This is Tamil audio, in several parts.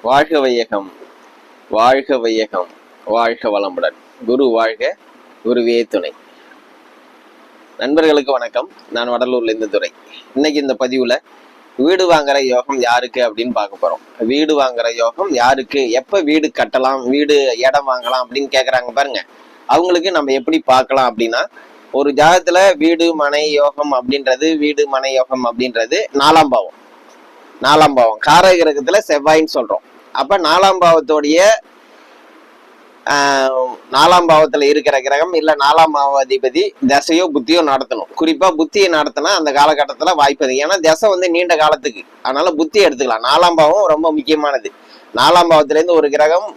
வாழ்க வையகம், வாழ்க வையகம், வாழ்க வளமுடன். குரு வாழ்க, குருவே துணை. நண்பர்களுக்கு வணக்கம். நான் வடலூர்லேருந்து துரை. இன்னைக்கு இந்த பதிவுல வீடு வாங்குற யோகம் யாருக்கு அப்படின்னு பார்க்க போறோம். வீடு வாங்குற யோகம் யாருக்கு, எப்ப வீடு கட்டலாம், வீடு இடம் வாங்கலாம் அப்படின்னு கேட்குறாங்க பாருங்க. அவங்களுக்கு நம்ம எப்படி பார்க்கலாம் அப்படின்னா, ஒரு ஜாதகத்துல வீடு மனை யோகம் அப்படின்றது, வீடு மனை யோகம் அப்படின்றது நாலாம் பாவம் காரக கிரகத்துல செவ்வாயின்னு சொல்றோம். அப்ப நாலாம் பாவத்துல இருக்கிற கிரகம் இல்ல நாலாம் பாவாதிபதி தசையோ புத்தியோ நடத்தணும். குறிப்பா புத்தியை நடத்தினா அந்த காலகட்டத்துல வாய்ப்பு. ஏன்னா தசை நீண்ட காலத்துக்கு, அதனால புத்தி எடுத்துக்கலாம். நாலாம் பாவம் ரொம்ப முக்கியமானது. நாலாம் பாவத்துல இருந்து ஒரு கிரகம்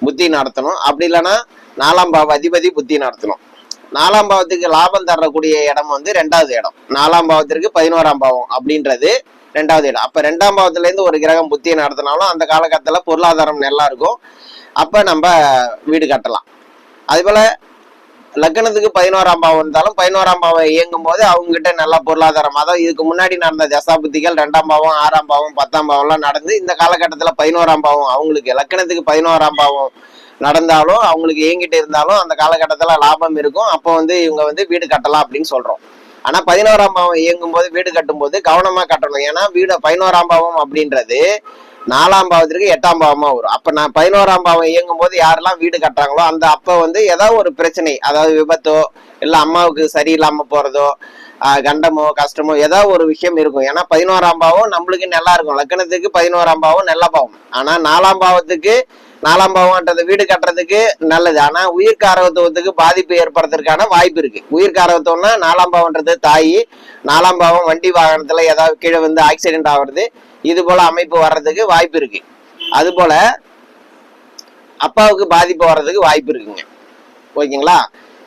புத்தி நடத்தணும். அப்படி இல்லைன்னா நாலாம் பாவ அதிபதி புத்தி நடத்தணும். நாலாம் பாவத்துக்கு லாபம் தரக்கூடிய இடம் ரெண்டாவது இடம். நாலாம் பாவத்திற்கு 11ஆம் பாவம் அப்படின்றது ரெண்டாவது இடம். அப்ப ரெண்டாம் பாவத்துல இருந்து ஒரு கிரகம் புத்தியை நடத்தினாலும் அந்த காலகட்டத்துல பொருளாதாரம் நல்லா இருக்கும். அப்ப நம்ம வீடு கட்டலாம். அதே போல லக்னத்துக்கு 11ஆம் பாவம் இருந்தாலும் 11ஆம் பாவம் இயங்கும் போது அவங்க கிட்ட நல்லா பொருளாதாரம், அதாவது இதுக்கு முன்னாடி நடந்த தசாபுத்திகள் 2ஆம் பாவம் 6ஆம் பாவம் 10ஆம் பாவம் எல்லாம் நடந்து இந்த காலகட்டத்துல 11ஆம் பாவம் அவங்களுக்கு லக்னத்துக்கு 11ஆம் பாவம் நடந்தாலும் அவங்களுக்கு இயங்கிட்டு இருந்தாலும் அந்த காலகட்டத்துல லாபம் இருக்கும். அப்போ இவங்க வீடு கட்டலாம் அப்படின்னு சொல்றோம். ஆனா 11ஆம் பாவம் இயங்கும் போது வீடு கட்டும் போது கவனமா கட்டணும். ஏன்னா வீடு 11ஆம் பாவம் அப்படின்றது நாலாம் பாவத்திற்கு 8ஆம் பாவமா வரும். அப்ப நான் 11ஆம் பாவம் இயங்கும் போது யாரெல்லாம் வீடு கட்டுறாங்களோ அந்த அப்ப ஏதாவது ஒரு பிரச்சனை, அதாவது விபத்தோ இல்ல அம்மாவுக்கு சரியில்லாம போறதோ கண்டமோ கஷ்டமோ ஏதாவது ஒரு விஷயம் இருக்கும். ஏன்னா 11ஆம் பாவம் நம்மளுக்கு நல்லா இருக்கும். லக்னத்துக்கு 11ஆம் பாவம் நல்ல பாவம். ஆனா நாலாம் பாவம்ன்றது வீடு கட்டுறதுக்கு நல்லது. ஆனா உயிர்காரகத்துவத்துக்கு பாதிப்பு ஏற்படுறதுக்கான வாய்ப்பு இருக்கு. உயிர்காரகத்துவம்னா 4ஆம் பாவம்ன்றது தாய், 4ஆம் பாவம் வண்டி வாகனத்துல ஏதாவது கீழே ஆக்சிடென்ட் ஆகுறது, இது போல அமைப்பு வர்றதுக்கு வாய்ப்பு இருக்கு. அது போல அப்பாவுக்கு பாதிப்பு வர்றதுக்கு வாய்ப்பு இருக்குங்க. ஓகேங்களா?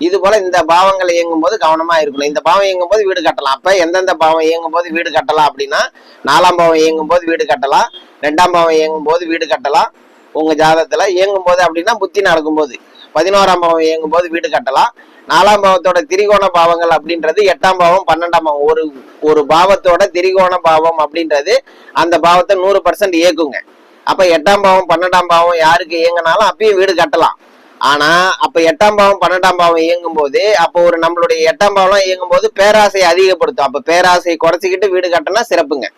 இது போல இந்த பாவங்கள் இயங்கும் போது கவனமா இருக்கணும். இந்த பாவம் இயங்கும் போது வீடு கட்டலாம். அப்ப எந்தெந்த பாவம் இயங்கும் போது வீடு கட்டலாம் அப்படின்னா, 4ஆம் பாவம் இயங்கும் போது வீடு கட்டலாம், 2ஆம் பாவம் இயங்கும் போது வீடு கட்டலாம். உங்க ஜாதகத்துல இயங்கும் போது அப்படின்னா புத்தி நடக்கும் போது 11ஆம் பாவம் இயங்கும் போது வீடு கட்டலாம். 4ஆம் பாவத்தோட திரிகோண பாவங்கள் அப்படின்றது 8ஆம் பாவம் 12ஆம் பாவம். ஒரு பாவத்தோட திரிகோண பாவம் அப்படின்றது அந்த பாவத்தை 100% இயக்குங்க. அப்ப 8ஆம் பாவம் 12ஆம் பாவம் யாருக்கு இயங்கினாலும் அப்பயும் வீடு கட்டலாம். ஆனா அப்ப 8ஆம் பாவம் 12ஆம் பாவம் இயங்கும் போது அப்போ நம்மளுடைய 8ஆம் பாவம் இயங்கும் போது பேராசை அதிகப்படுத்தும். அப்ப பேராசையை குறைச்சிக்கிட்டு வீடு கட்டினா சிறப்புங்க.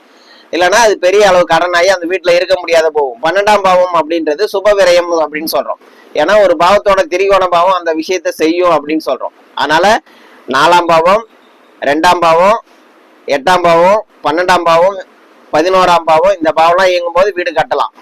இல்லைன்னா அது பெரிய அளவு கடனாகி அந்த வீட்டுல இருக்க முடியாத போகும். 12ஆம் பாவம் அப்படின்றது சுப விரயம் அப்படின்னு சொல்றோம். ஏன்னா ஒரு பாவத்தோட திரிகோண பாவம் அந்த விஷயத்த செய்யும் அப்படின்னு சொல்றோம். அதனால 4ஆம் பாவம் 2ஆம் பாவம் 8ஆம் பாவம் 12ஆம் பாவம் 11ஆம் பாவம் இந்த பாவம்லாம் இயங்கும் போது வீடு கட்டலாம்.